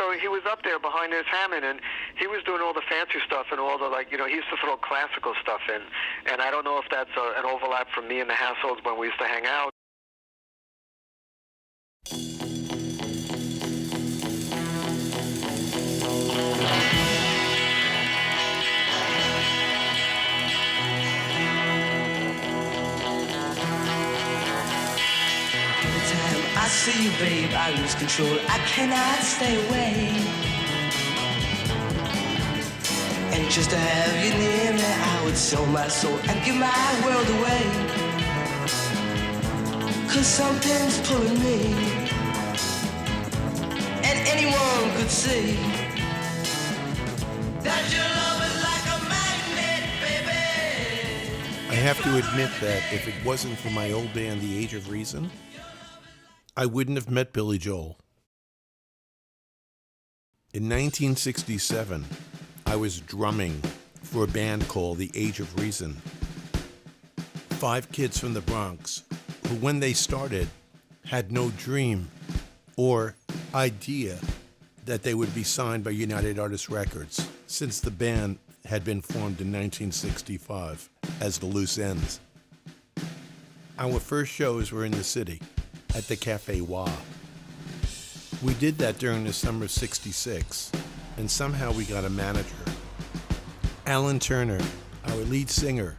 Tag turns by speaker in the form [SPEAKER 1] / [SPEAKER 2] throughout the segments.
[SPEAKER 1] so he was up there behind his Hammond, and he was doing all the fancy stuff and all the, like, you know, he used to throw classical stuff in. And I don't know if that's an overlap from me and the Hassles when we used to hang out.
[SPEAKER 2] I see you, babe, I lose control. I cannot stay away. And just to have you near me, I would sell my soul and give my world away. 'Cause something's pulling me, and anyone could see that your love is like a magnet, baby.
[SPEAKER 3] I have to admit that if it wasn't for my old band, The Age of Reason, I wouldn't have met Billy Joel. In 1967, I was drumming for a band called The Age of Reason. 5 kids from the Bronx who, when they started, had no dream or idea that they would be signed by United Artists Records, since the band had been formed in 1965 as the Loose Ends. Our first shows were in the city, at the Cafe Wha. We did that during the summer of '66, and somehow we got a manager. Alan Turner, our lead singer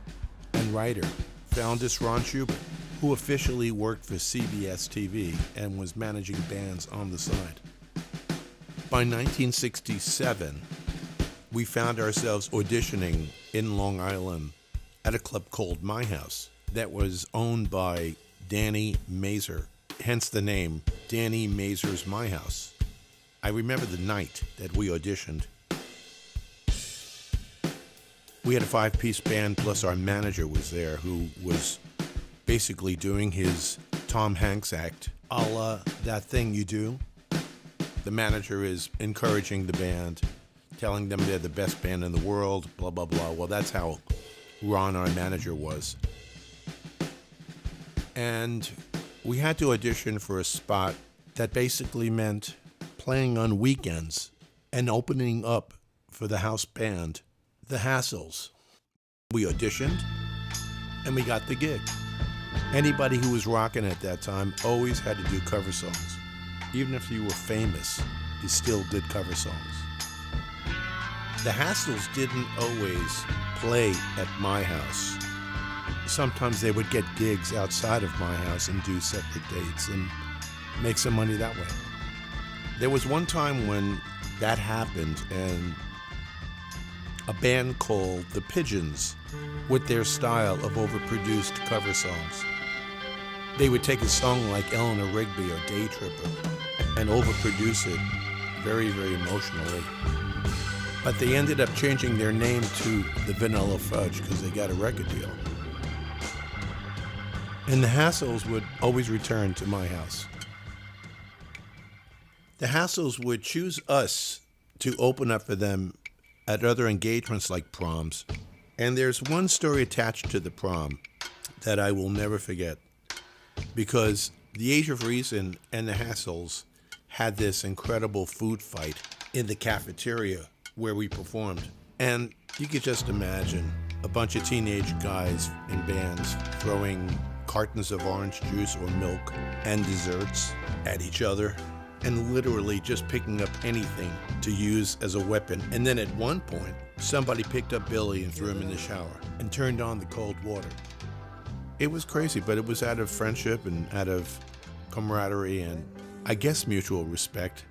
[SPEAKER 3] and writer, found us Ron Schubert, who officially worked for CBS TV and was managing bands on the side. By 1967, we found ourselves auditioning in Long Island at a club called My House that was owned by Danny Mazer, hence the name Danny Mazer's My House. I remember the night that we auditioned. We had a 5-piece band, plus our manager was there, who was basically doing his Tom Hanks act, a la That Thing You Do. The manager is encouraging the band, telling them they're the best band in the world, blah, blah, blah. Well, that's how Ron, our manager, was. And we had to audition for a spot that basically meant playing on weekends and opening up for the house band, the Hassles. We auditioned and we got the gig. Anybody who was rocking at that time always had to do cover songs. Even if you were famous, you still did cover songs. The Hassles didn't always play at My House. Sometimes they would get gigs outside of My House and do separate dates and make some money that way. There was one time when that happened, and a band called The Pigeons, with their style of overproduced cover songs, they would take a song like Eleanor Rigby or Day Tripper and overproduce it very, very emotionally. But they ended up changing their name to the Vanilla Fudge because they got a record deal. And the Hassles would always return to My House. The Hassles would choose us to open up for them at other engagements like proms. And there's one story attached to the prom that I will never forget, because The Age of Reason and the Hassles had this incredible food fight in the cafeteria where we performed. And you could just imagine a bunch of teenage guys in bands throwing cartons of orange juice or milk and desserts at each other, and literally just picking up anything to use as a weapon. And then at one point, somebody picked up Billy and threw him in the shower and turned on the cold water. It was crazy, but it was out of friendship and out of camaraderie and, I guess, mutual respect,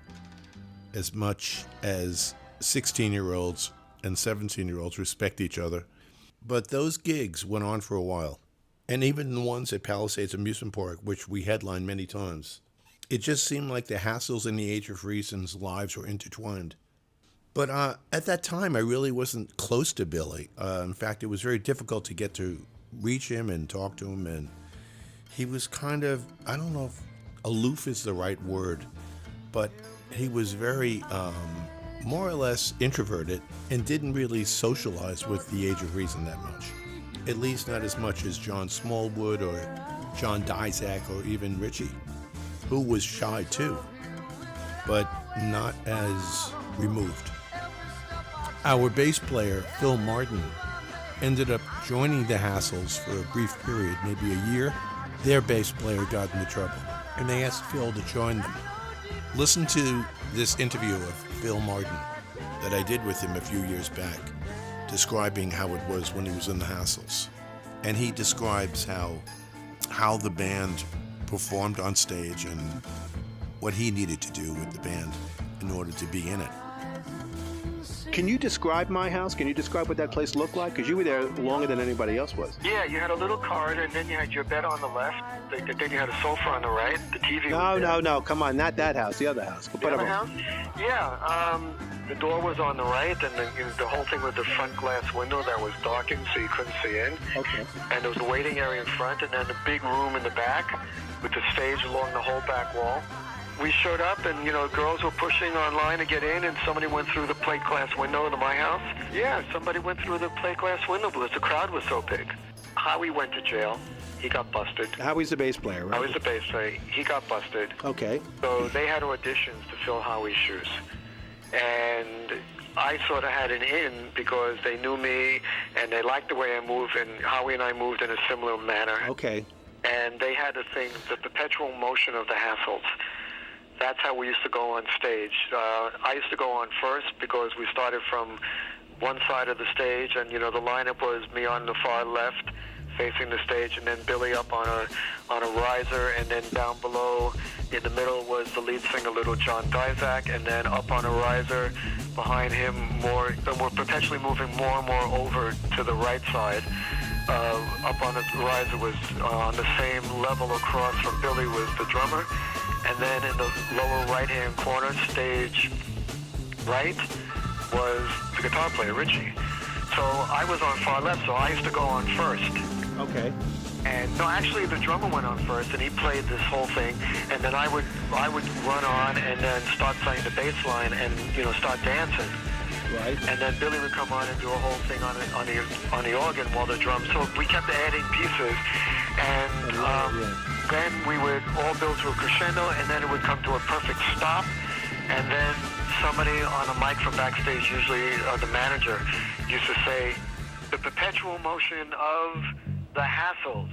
[SPEAKER 3] as much as 16-year-olds and 17-year-olds respect each other. But those gigs went on for a while. And even the ones at Palisades Amusement Park, which we headlined many times, it just seemed like the Hassles and the Age of Reason's lives were intertwined. But at that time, I really wasn't close to Billy. In fact, it was very difficult to get to reach him and talk to him. And he was kind of, I don't know if aloof is the right word, but he was very more or less introverted and didn't really socialize with the Age of Reason that much. At least not as much as John Smallwood or John Dizak or even Richie, who was shy too. But not as removed. Our bass player, Phil Martin, ended up joining the Hassles for a brief period, maybe a year. Their bass player got into trouble, and they asked Phil to join them. Listen to this interview of Phil Martin that I did with him a few years back, describing how it was when he was in the Hassles. And he describes how the band performed on stage and what he needed to do with the band in order to be in it.
[SPEAKER 4] Can you describe my house? Can you describe what that place looked like? Because you were there longer than anybody else was.
[SPEAKER 1] Yeah, you had a little corridor, and then you had your bed on the left. Then you had a sofa on the right. The TV.
[SPEAKER 4] No. Come on, not that house. The other house.
[SPEAKER 1] The other house? Yeah. The door was on the right, and the whole thing with the front glass window that was darkened, so you couldn't see in.
[SPEAKER 4] Okay.
[SPEAKER 1] And there was a waiting area in front, and then the big room in the back with the stage along the whole back wall. We showed up, and, girls were pushing online to get in, and somebody went through the plate glass window into my house. Yeah, somebody went through the plate glass window because the crowd was so big. Howie went to jail. He got busted.
[SPEAKER 4] Howie's the bass player, right?
[SPEAKER 1] Howie's the bass player. He got busted.
[SPEAKER 4] Okay.
[SPEAKER 1] So they had auditions to fill Howie's shoes. And I sort of had an in because they knew me, and they liked the way I moved, and Howie and I moved in a similar manner.
[SPEAKER 4] Okay.
[SPEAKER 1] And they had the thing, the perpetual motion of the Hassles. That's how we used to go on stage. I used to go on first because we started from one side of the stage, and the lineup was me on the far left, facing the stage, and then Billy up on a riser, and then down below in the middle was the lead singer, Little John Dizak, and then up on a riser behind him more. And we're perpetually moving more and more over to the right side. Up on the riser was on the same level across from Billy was the drummer. And then in the lower right-hand corner, stage right, was the guitar player, Richie. So I was on far left, so I used to go on first.
[SPEAKER 4] Okay.
[SPEAKER 1] And no, actually the drummer went on first, and he played this whole thing. And then I would run on and then start playing the bass line and start dancing.
[SPEAKER 4] Right.
[SPEAKER 1] And then Billy would come on and do a whole thing on the organ while the drums. So we kept adding pieces, and then we would all build to a crescendo, and then it would come to a perfect stop, and then somebody on a mic from backstage, usually the manager, used to say, "The perpetual motion of the Hassles."